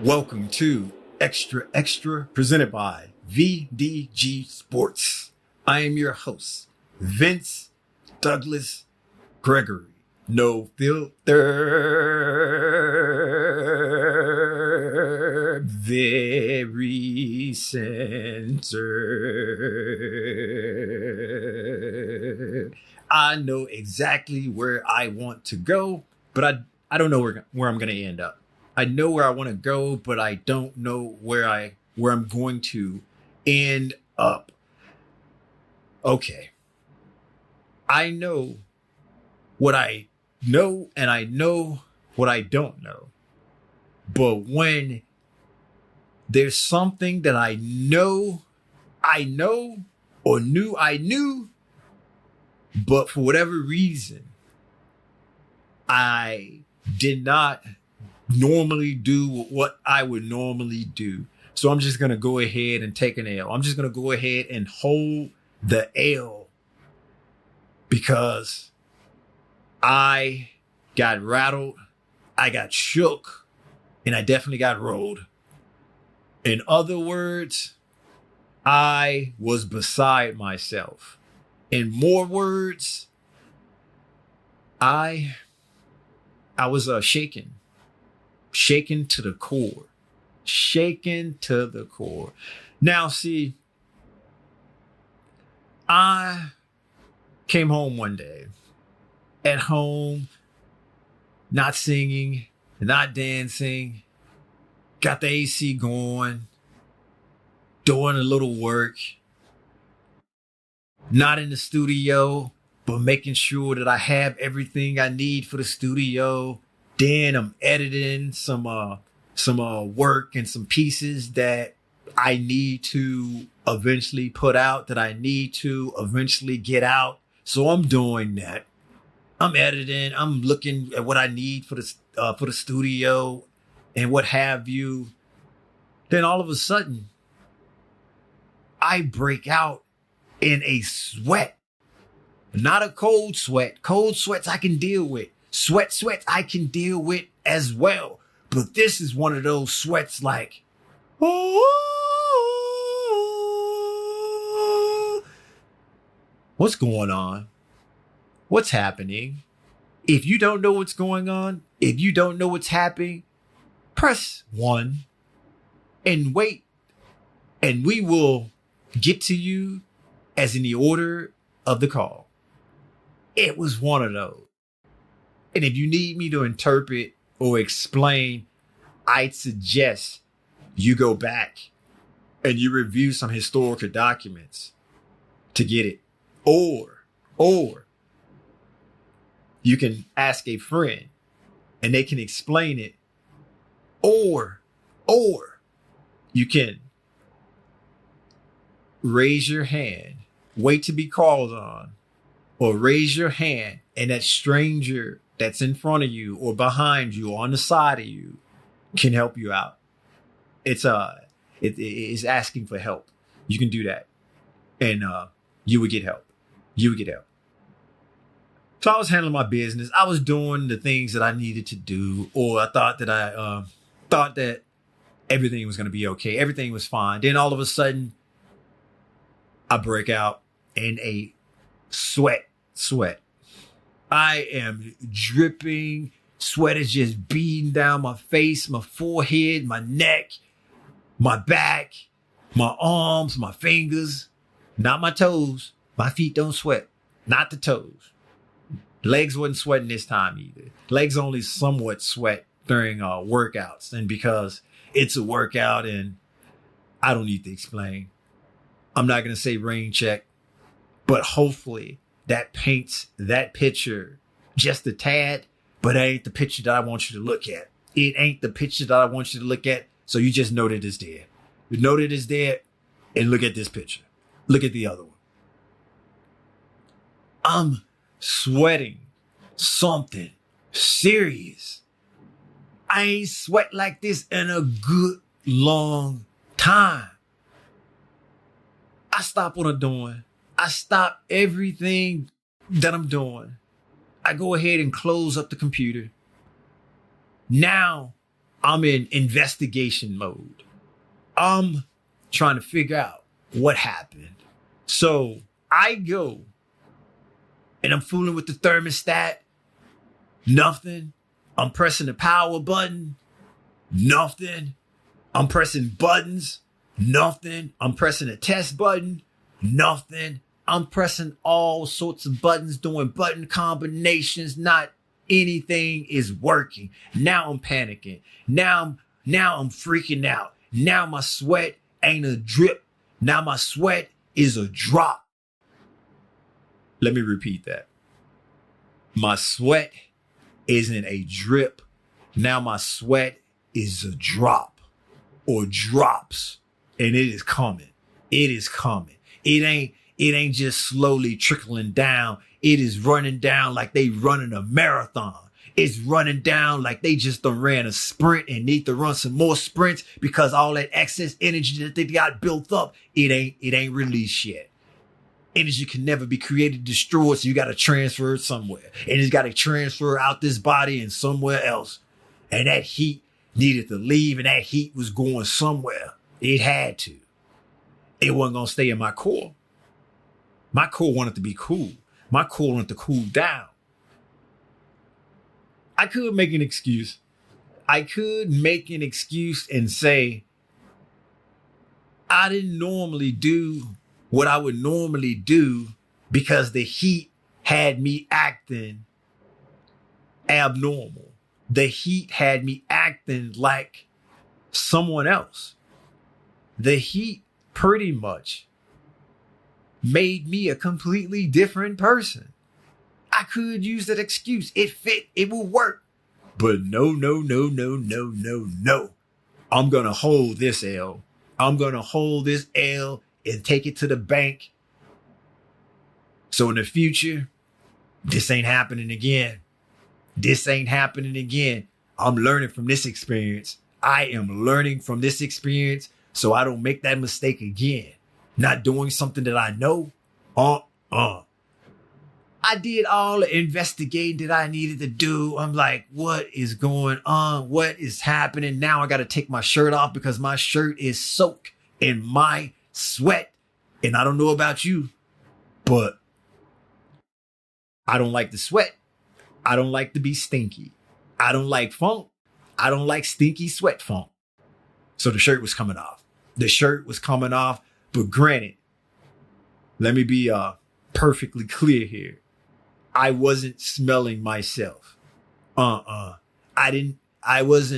Welcome to Xtra presented by VDG Sports. I am your host, Vince Douglas Gregory. No filter, very censored. I know exactly where I want to go, but I don't know where I'm going to end up. I know where I want to go, but I don't know where I'm going to end up. Okay. I know what I know and I know what I don't know. But when there's something that I know or knew I knew, but for whatever reason, I did not normally do what I would normally do. So I'm just going to go ahead and take an L. I'm just going to go ahead and hold the L because I got rattled, I got shook, and I definitely got rolled. In other words, I was beside myself. In more words, I was shaken to the core. Now, see, I came home one day, at home, not singing, not dancing, got the AC going, doing a little work, not in the studio, but making sure that I have everything I need for the studio. Then I'm editing some work and some pieces that I need to eventually put out, that I need to eventually get out. So I'm doing that. I'm editing. I'm looking at what I need for the studio and what have you. Then all of a sudden, I break out in a sweat. Not a cold sweat. Cold sweats I can deal with. Sweats I can deal with as well. But this is one of those sweats like, oh, what's going on? What's happening? If you don't know what's going on, if you don't know what's happening, press 1 and wait. And we will get to you as in the order of the call. It was one of those. And if you need me to interpret or explain, I'd suggest you go back and you review some historical documents to get it. Or you can ask a friend and they can explain it. Or you can raise your hand, wait to be called on, or raise your hand and that stranger that's in front of you or behind you or on the side of you can help you out. It is asking for help. You can do that. And you would get help. So I was handling my business. I was doing the things that I needed to do, or I thought that everything was going to be okay. Everything was fine. Then all of a sudden, I break out in a sweat. I am dripping. Sweat is just beating down my face, my forehead, my neck, my back, my arms, my fingers, not my toes. My feet don't sweat, not the toes. Legs wasn't sweating this time either. Legs only somewhat sweat during workouts. And because it's a workout and I don't need to explain, I'm not going to say rain check, but hopefully that paints that picture just a tad, but it ain't the picture that I want you to look at. It ain't the picture that I want you to look at. So you just know that it's there. You know that it's there and look at this picture. Look at the other one. I'm sweating something serious. I ain't sweat like this in a good long time. I stop what I'm doing. I stop everything that I'm doing. I go ahead and close up the computer. Now I'm in investigation mode. I'm trying to figure out what happened. So I go and I'm fooling with the thermostat. Nothing. I'm pressing the power button. Nothing. I'm pressing buttons. Nothing. I'm pressing a test button. Nothing. I'm pressing all sorts of buttons, doing button combinations. Not anything is working. Now I'm panicking. Now I'm freaking out. Now my sweat ain't a drip. Now my sweat is a drop. Let me repeat that. My sweat isn't a drip. Now my sweat is a drop or drops, and it is coming. It is coming. It ain't just slowly trickling down. It is running down like they running a marathon. It's running down like they just done ran a sprint and need to run some more sprints because all that excess energy that they got built up, it ain't released yet. Energy can never be created, destroyed, so you got to transfer it somewhere. And it's got to transfer out this body and somewhere else. And that heat needed to leave, and that heat was going somewhere. It had to. It wasn't going to stay in my core. My core wanted to be cool. My core wanted to cool down. I could make an excuse. I could make an excuse and say, I didn't normally do what I would normally do because the heat had me acting abnormal. The heat had me acting like someone else. The heat pretty much made me a completely different person. I could use that excuse. It fit. It will work. But no. I'm going to hold this L. I'm going to hold this L and take it to the bank. So in the future, this ain't happening again. This ain't happening again. I'm learning from this experience. I am learning from this experience so I don't make that mistake again. Not doing something that I know. I did all the investigating that I needed to do. I'm like, what is going on? What is happening? Now I got to take my shirt off because my shirt is soaked in my sweat. And I don't know about you, but I don't like the sweat. I don't like to be stinky. I don't like funk. I don't like stinky sweat funk. So the shirt was coming off. The shirt was coming off. But granted, let me be perfectly clear here. I wasn't smelling myself. I was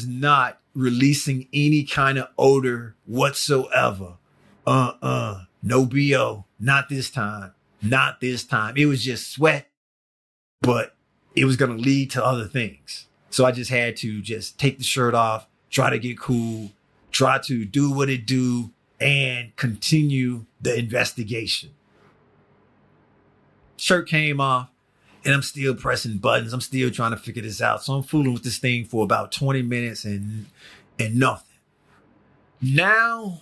not releasing any kind of odor whatsoever. No BO. Not this time. Not this time. It was just sweat, but it was going to lead to other things. So I just had to just take the shirt off, try to get cool, try to do what it do, and continue the investigation. Shirt came off, and I'm still pressing buttons. I'm still trying to figure this out. So I'm fooling with this thing for about 20 minutes and nothing. Now,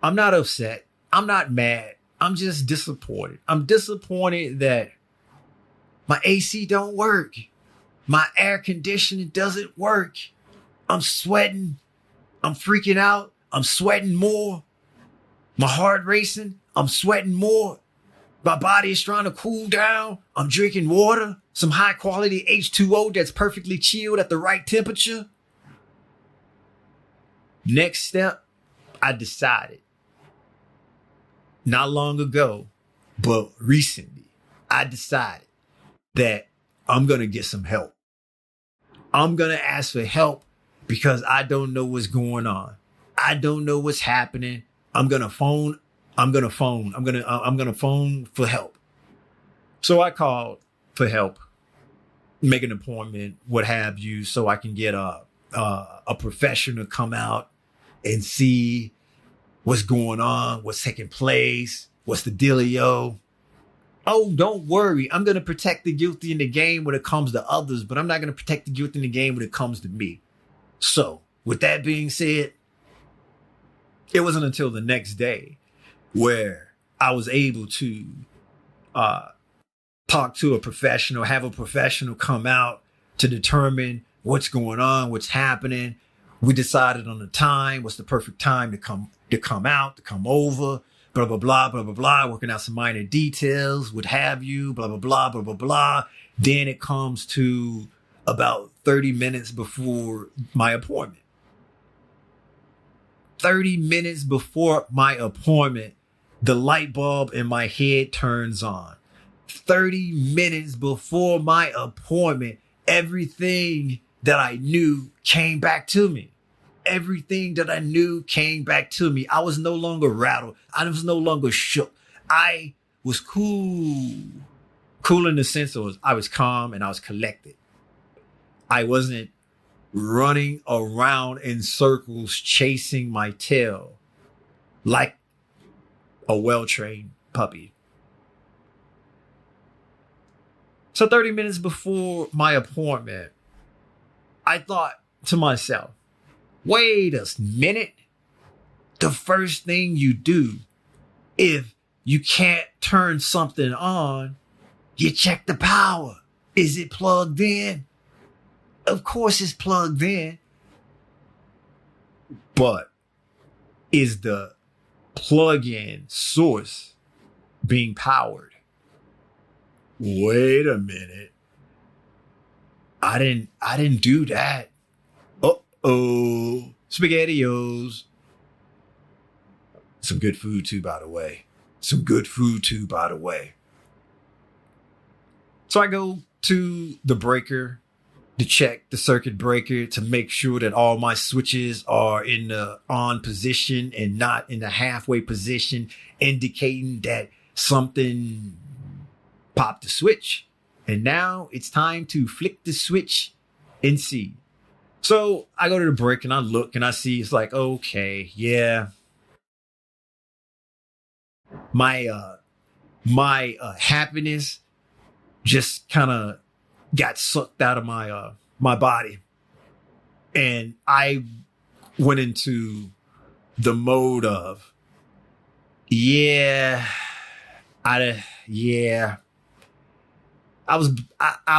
I'm not upset. I'm not mad. I'm just disappointed. I'm disappointed that my AC don't work. My air conditioning doesn't work. I'm sweating. I'm freaking out. I'm sweating more. My heart racing. I'm sweating more. My body is trying to cool down. I'm drinking water, some high quality H2O that's perfectly chilled at the right temperature. Next step, I decided not long ago, but recently, I decided that I'm going to get some help. I'm going to ask for help because I don't know what's going on. I don't know what's happening. I'm going to phone for help. So I called for help, make an appointment, what have you, so I can get a professional to come out and see what's going on, what's taking place, what's the dealio. Oh, don't worry. I'm going to protect the guilty in the game when it comes to others, but I'm not going to protect the guilty in the game when it comes to me. So with that being said, it wasn't until the next day where I was able to talk to a professional, have a professional come out, to determine what's going on, what's happening. We decided on the time, what's the perfect time to come out, to come over, blah, blah, blah, blah, blah, blah, working out some minor details, what have you, blah, blah, blah, blah, blah, blah. Then it comes to about 30 minutes before my appointment. 30 minutes before my appointment, the light bulb in my head turns on. 30 minutes before my appointment, everything that I knew came back to me. Everything that I knew came back to me. I was no longer rattled. I was no longer shook. I was cool. Cool in the sense of I was calm and I was collected. I wasn't running around in circles chasing my tail like a well-trained puppy. So 30 minutes before my appointment, I thought to myself, wait a minute. The first thing you do, if you can't turn something on, you check the power. Is it plugged in? Of course it's plugged in. But is the plug-in source being powered? Wait a minute. I didn't do that. Uh-oh. SpaghettiOs. Some good food too, by the way. So I go to the breaker to check the circuit breaker to make sure that all my switches are in the on position and not in the halfway position, indicating that something popped the switch. And now it's time to flick the switch and see. So I go to the break and I look and I see it's like, okay, yeah. My happiness just kind of got sucked out of my body. And I went into the mode of, I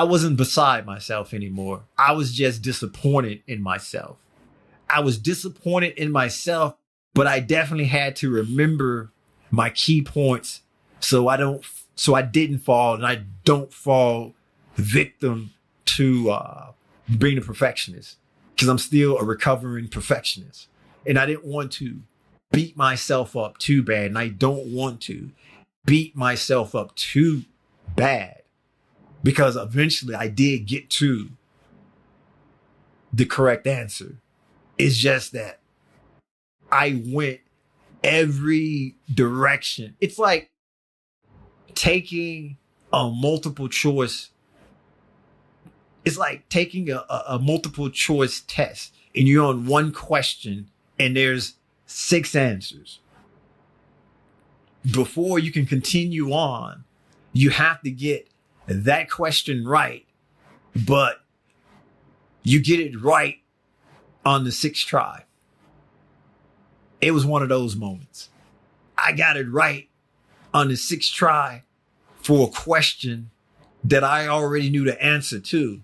wasn't beside myself anymore. I was just disappointed in myself. But I definitely had to remember my key points so I didn't fall and I don't fall victim to being a perfectionist, because I'm still a recovering perfectionist. And I didn't want to beat myself up too bad. And I don't want to beat myself up too bad, because eventually I did get to the correct answer. It's just that I went every direction. It's like taking a multiple choice. It's like taking a multiple choice test and you're on one question and there's 6 answers. Before you can continue on, you have to get that question right, but you get it right on the 6th try. It was one of those moments. I got it right on the 6th try for a question that I already knew the answer to,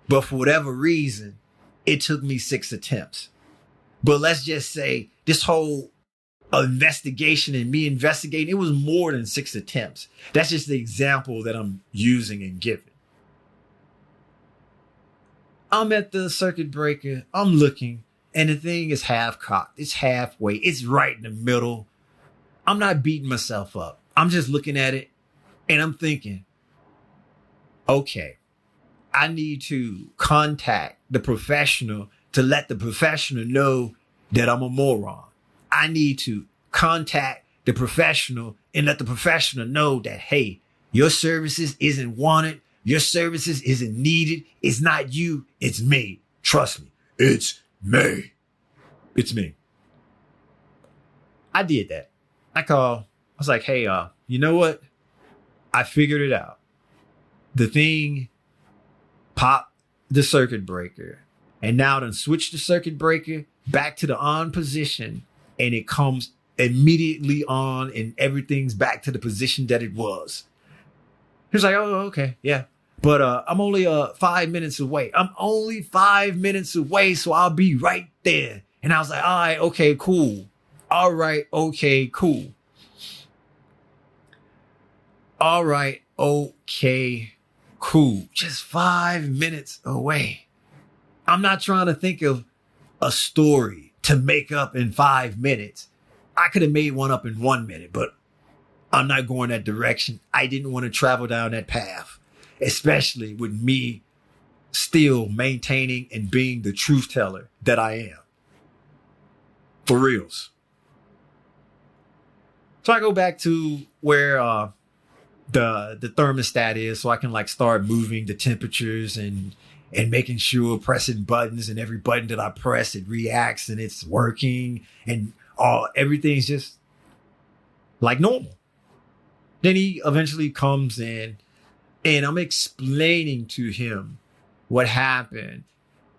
but for whatever reason, it took me 6 attempts. But let's just say this whole investigation and me investigating, it was more than 6 attempts. That's just the example that I'm using and giving. I'm at the circuit breaker. I'm looking, and the thing is half cocked. It's halfway. It's right in the middle. I'm not beating myself up. I'm just looking at it, and I'm thinking, okay, I need to contact the professional to let the professional know that I'm a moron. I need to contact the professional and let the professional know that, hey, your services isn't wanted. Your services isn't needed. It's not you. It's me. Trust me. It's me. It's me. I did that. I called. I was like, hey, you know what? I figured it out. The thing popped the circuit breaker. And now done switch the circuit breaker back to the on position. And it comes immediately on and everything's back to the position that it was. He was like, oh, okay. Yeah. but I'm only 5 minutes away. I'm only 5 minutes away, so I'll be right there. And I was like, all right, okay, cool. All right, okay, cool. All right, okay, cool. Just 5 minutes away. I'm not trying to think of a story to make up in 5 minutes. I could have made one up in 1 minute, but I'm not going that direction. I didn't want to travel down that path, especially with me still maintaining and being the truth teller that I am. For reals. So I go back to where the thermostat is, so I can like start moving the temperatures and making sure pressing buttons, and every button that I press, it reacts and it's working, and everything's just like normal. Then he eventually comes in and I'm explaining to him what happened.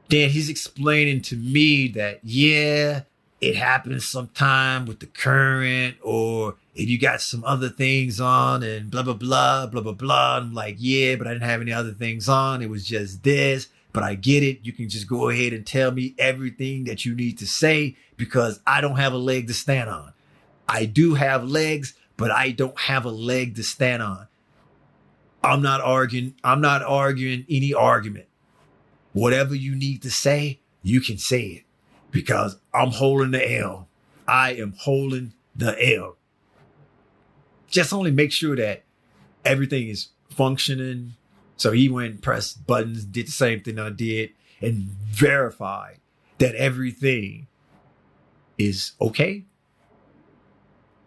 Then he's explaining to me that, yeah, it happens sometime with the current, or if you got some other things on and blah, blah, blah, blah, blah, blah. I'm like, yeah, but I didn't have any other things on. It was just this, but I get it. You can just go ahead and tell me everything that you need to say, because I don't have a leg to stand on. I do have legs, but I don't have a leg to stand on. I'm not arguing any argument. Whatever you need to say, you can say it, because I'm holding the L. I am holding the L. Just only make sure that everything is functioning. So he went and pressed buttons, did the same thing I did, and verified that everything is okay.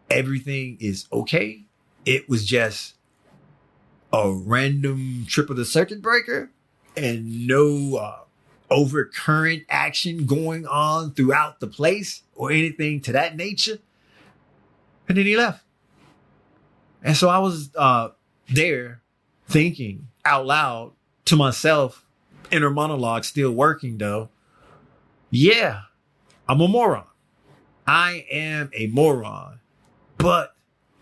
Everything is okay. It was just a random trip of the circuit breaker and no overcurrent action going on throughout the place or anything to that nature. And then he left. And so I was there thinking out loud to myself, inner monologue still working though. Yeah, I'm a moron. I am a moron. But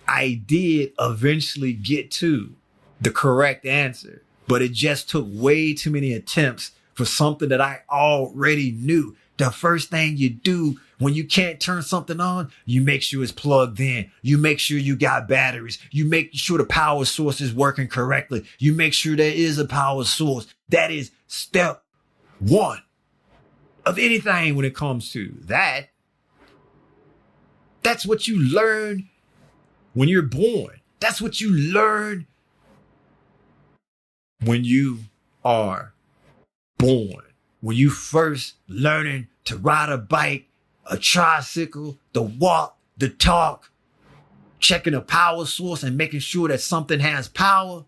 I did eventually get to the correct answer. But it just took way too many attempts for something that I already knew. The first thing you do when you can't turn something on, you make sure it's plugged in. You make sure you got batteries. You make sure the power source is working correctly. You make sure there is a power source. That is step one of anything when it comes to that. That's what you learn when you're born. That's what you learn when you are born. When you first learning to ride a bike, a tricycle, the walk, the talk, checking a power source and making sure that something has power.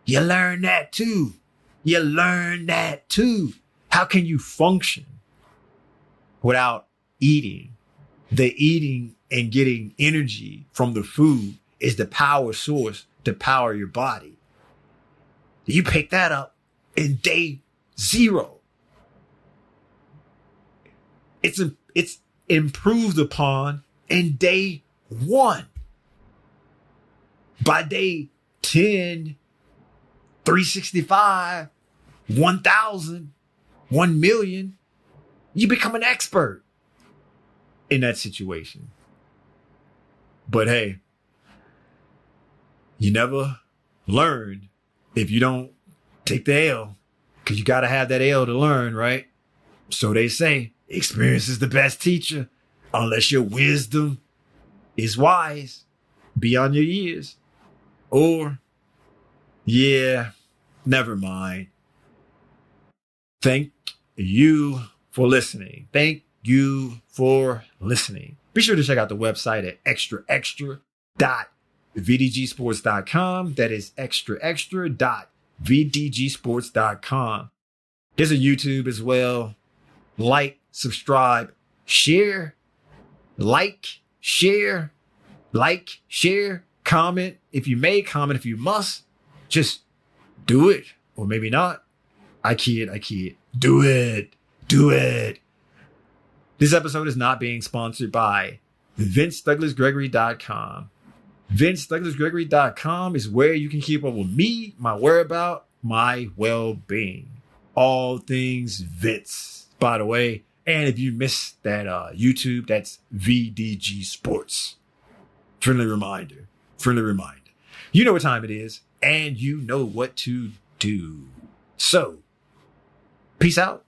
You learn that too. You learn that too. How can you function without eating? The eating and getting energy from the food is the power source to power your body. You pick that up in day 0. It's improved upon in day 1. By day 10, 365, 1,000, 1 million, you become an expert in that situation. But hey, you never learn if you don't take the L, because you got to have that L to learn, right? So they say experience is the best teacher, unless your wisdom is wise beyond your years. Or, yeah, never mind. Thank you for listening. Thank you for listening. Be sure to check out the website at extra.vdgsports.com. That is extra.vdgsports.com. There's a YouTube as well. Like, subscribe, share, share, comment if you may, comment if you must. Just do it. Or maybe not. I kid. Do it. This episode is not being sponsored by VinceDouglasGregory.com. VinceDouglasGregory.com is where you can keep up with me, my whereabout, my well-being. All things Vince, by the way. And if you missed that YouTube, that's VDG Sports. Friendly reminder. You know what time it is, and you know what to do. So, peace out.